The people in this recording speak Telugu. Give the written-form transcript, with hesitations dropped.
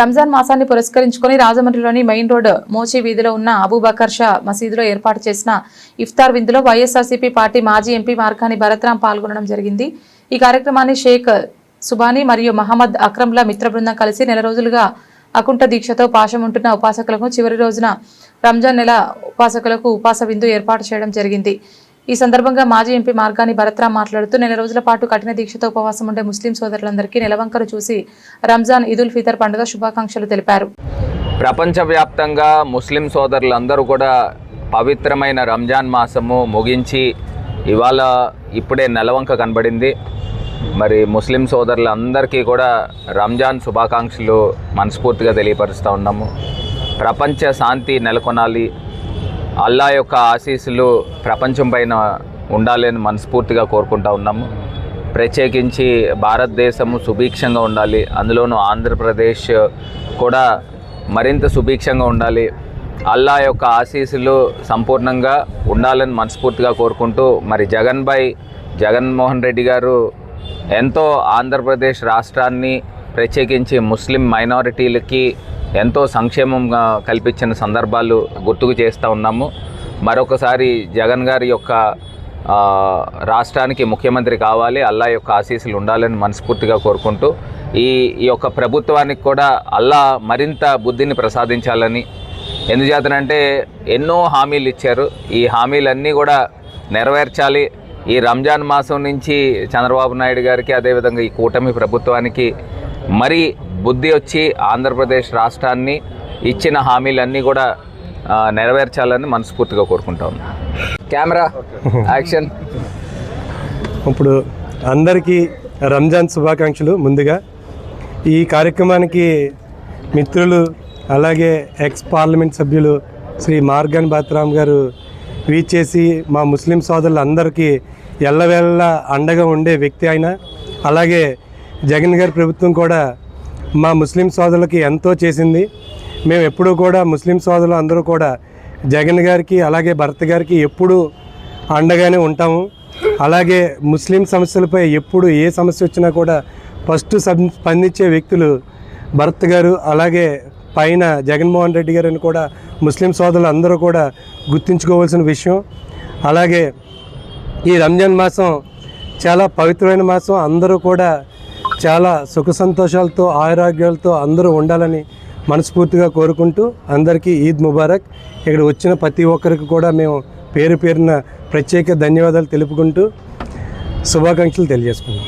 రంజాన్ మాసాన్ని పురస్కరించుకుని రాజమండ్రిలోని మెయిన్ రోడ్ మోచి వీధిలో ఉన్న అబూబకర్ షా మసీదులో ఏర్పాటు చేసిన ఇఫ్తార్ విందులో వైఎస్ఆర్సీపీ పార్టీ మాజీ ఎంపీ మార్గాని భరత్రాం పాల్గొనడం జరిగింది। ఈ కార్యక్రమాన్ని షేక్ సుబానీ మరియు మహమ్మద్ అక్రమ్ల మిత్ర బృందం కలిసి నెల రోజులుగా అకుంఠ దీక్షతో పాశముంటున్న ఉపాసకులకు చివరి రోజున రంజాన్ నెల ఉపాసకులకు ఉపాస విందు ఏర్పాటు చేయడం జరిగింది। ఈ సందర్భంగా మాజీ ఎంపీ మార్గాని భరత్రాం మాట్లాడుతూ నెల రోజుల పాటు కఠిన దీక్షతో ఉపవాసం ఉండే ముస్లిం సోదరులందరికీ నెలవంకరు చూసి రంజాన్ ఈదుల్ ఫితర్ పండుగ శుభాకాంక్షలు తెలిపారు। ప్రపంచవ్యాప్తంగా ముస్లిం సోదరులందరూ కూడా పవిత్రమైన రంజాన్ మాసము ముగించి ఇప్పుడే నెలవంక కనబడింది। మరి ముస్లిం సోదరులందరికీ కూడా రంజాన్ శుభాకాంక్షలు మనస్ఫూర్తిగా తెలియపరుస్తూ ఉన్నాము। ప్రపంచ శాంతి నెలకొనాలి, అల్లా యొక్క ఆశీస్సులు ప్రపంచం పైన ఉండాలని మనస్ఫూర్తిగా కోరుకుంటూ ఉన్నాము। ప్రత్యేకించి భారతదేశము సుభిక్షంగా ఉండాలి, అందులోనూ ఆంధ్రప్రదేశ్ కూడా మరింత సుభిక్షంగా ఉండాలి, అల్లా యొక్క ఆశీస్సులు సంపూర్ణంగా ఉండాలని మనస్ఫూర్తిగా కోరుకుంటూ మరి జగన్మోహన్ రెడ్డి గారు ఎంతో ఆంధ్రప్రదేశ్ రాష్ట్రాన్ని ప్రత్యేకించి ముస్లిం మైనారిటీలకి ఎంతో సంక్షేమంగా కల్పించిన సందర్భాలు గుర్తుకు చేస్తూ ఉన్నాము। మరొకసారి జగన్ గారి యొక్క రాష్ట్రానికి ముఖ్యమంత్రి కావాలి, అల్లా యొక్క ఆశీస్సులు ఉండాలని మనస్ఫూర్తిగా కోరుకుంటూ ఈ యొక్క ప్రభుత్వానికి కూడా అల్లా మరింత బుద్ధిని ప్రసాదించాలని, ఎందుచేతనంటే ఎన్నో హామీలు ఇచ్చారు, ఈ హామీలన్నీ కూడా నెరవేర్చాలి। ఈ రంజాన్ మాసం నుంచి చంద్రబాబు నాయుడు గారికి అదేవిధంగా ఈ కూటమి ప్రభుత్వానికి మరి బుద్ధి వచ్చి ఆంధ్రప్రదేశ్ రాష్ట్రాన్ని ఇచ్చిన హామీలన్నీ కూడా నెరవేర్చాలని మనస్ఫూర్తిగా కోరుకుంటాం। Camera action. ఇప్పుడు అందరికీ రంజాన్ శుభాకాంక్షలు। ముందుగా ఈ కార్యక్రమానికి మిత్రులు అలాగే ఎక్స్ పార్లమెంట్ సభ్యులు శ్రీ మార్గాని భరత్రాం గారు వీచేసి మా ముస్లిం సోదరులందరికీ ఎల్లవేళ అండగా ఉండే వ్యక్తి ఆయన। అలాగే జగన్ గారి ప్రభుత్వం కూడా మా ముస్లిం సోదరులకి ఎంతో చేసింది। మేము ఎప్పుడూ కూడా ముస్లిం సోదరులు అందరూ కూడా జగన్ గారికి అలాగే భరత్ గారికి ఎప్పుడూ అండగానే ఉంటాము। అలాగే ముస్లిం సమస్యలపై ఎప్పుడు ఏ సమస్య వచ్చినా కూడా ఫస్ట్ స్పందించే వ్యక్తులు భరత్ గారు, అలాగే పైన జగన్మోహన్ రెడ్డి గారిని కూడా ముస్లిం సోదరులు అందరూ కూడా గుర్తుంచుకోవాల్సిన విషయం। అలాగే ఈ రంజాన్ మాసం చాలా పవిత్రమైన మాసం, అందరూ కూడా చాలా సుఖ సంతోషాలతో ఆరోగ్యాలతో అందరూ ఉండాలని మనస్ఫూర్తిగా కోరుకుంటూ అందరికీ ఈద్ ముబారక్। ఇక్కడ వచ్చిన ప్రతి ఒక్కరికి కూడా మేము పేరున ప్రత్యేక ధన్యవాదాలు తెలుపుకుంటూ శుభాకాంక్షలు తెలియజేసుకున్నాం।